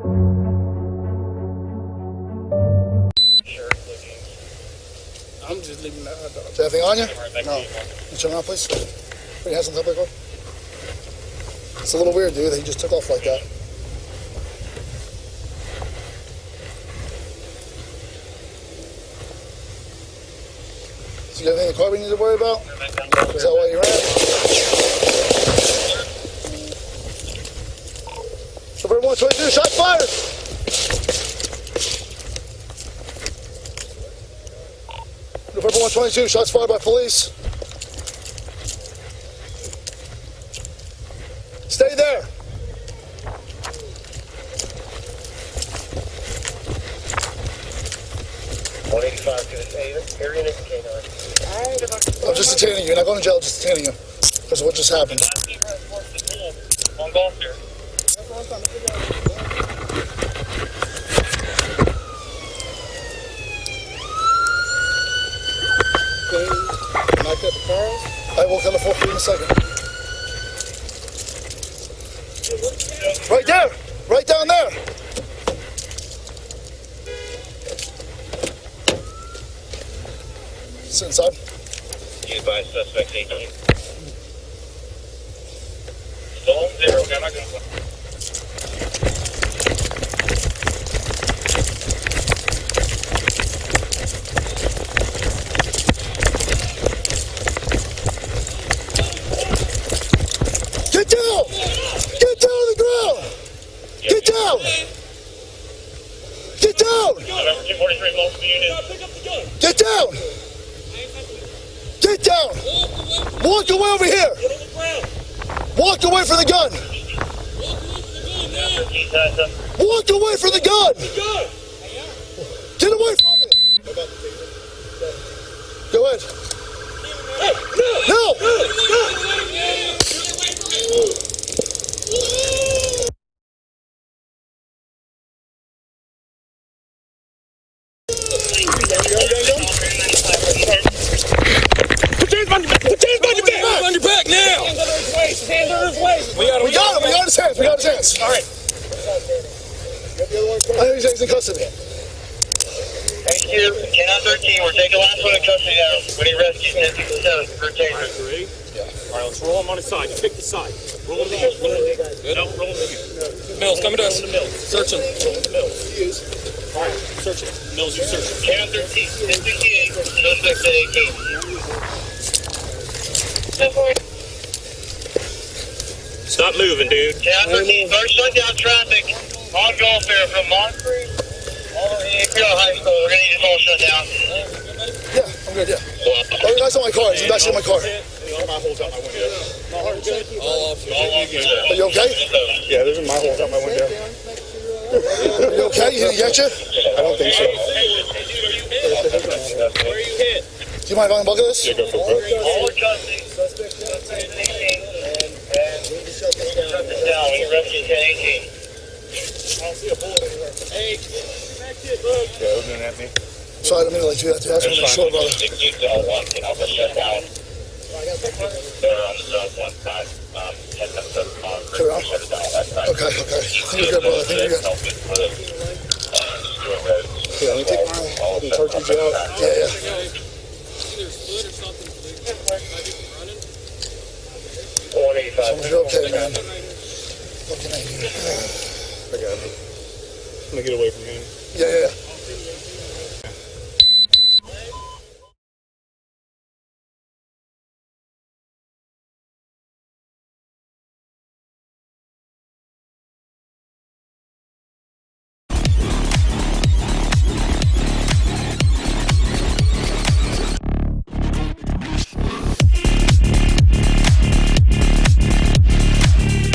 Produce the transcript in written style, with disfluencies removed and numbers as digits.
I'm just leaving that hot dog. Is there anything on you? No. You turn around, please. Put your hands on top of the car. It's a little weird, dude, that he just took off like that. So you got anything in the car we need to worry about? Is that why you ran? Number 122, shots fired! November 122, shots fired by police. Stay there. I'm just detaining you. You're not going to jail, just detaining you. Because of what just happened. On golf there. Knocked up the cars? I will come to 4 feet in a second. Right there! Right down there! Sit inside. Used by suspect 18. Stolen 0, got my gun. Get down! Get down on the ground! Get down! Get down! November 243, multiple units. Get down! Get down! Walk away over here! Walk away from the gun! Walk away from the gun! Get away from it! Go ahead. No! On your back now! We got him! We got his hands! We got his hands! All right. I think he's in custody. Thank you. 10-13, we're taking last one in custody now. When he rescues 1067 for taser. Yeah. All right, let's roll him on his side. Pick the side. Roll him to you. Good. No, roll him to you. Mills, coming to us. Search him. Roll him to Mills. All right, search him. Mills, you search him. 10-13, 1068, suspect at 18. Stop moving, dude. 10-13, start shutting down traffic on Gulf there from Montgomery all the way to High School. We're going to need this all shut down. Yeah, I'm good, yeah. Oh, that's not my car. It's actually my car. My holes out my window. All off. Are you okay? Yeah, there's my holes out my window. Are you okay? You get you? I don't think so. Where are you hit? Do you mind if I unbuckle this? Yeah, go for it. All in custody. And shut this down. We rescue 1018. I don't see a bullet anywhere. Hey, back to it, look. Yeah, looking at me. Sorry, I didn't mean to let you do that. That's what I'm short, brother. Shut down. They're on the zone one side. Clear out? Okay, okay. I think you're good, brother. I think you're good. Yeah, let me take my cartridge out. Yeah, yeah. You're okay, man. Fucking A. I got it. I'm gonna get away from him. Yeah, yeah, yeah.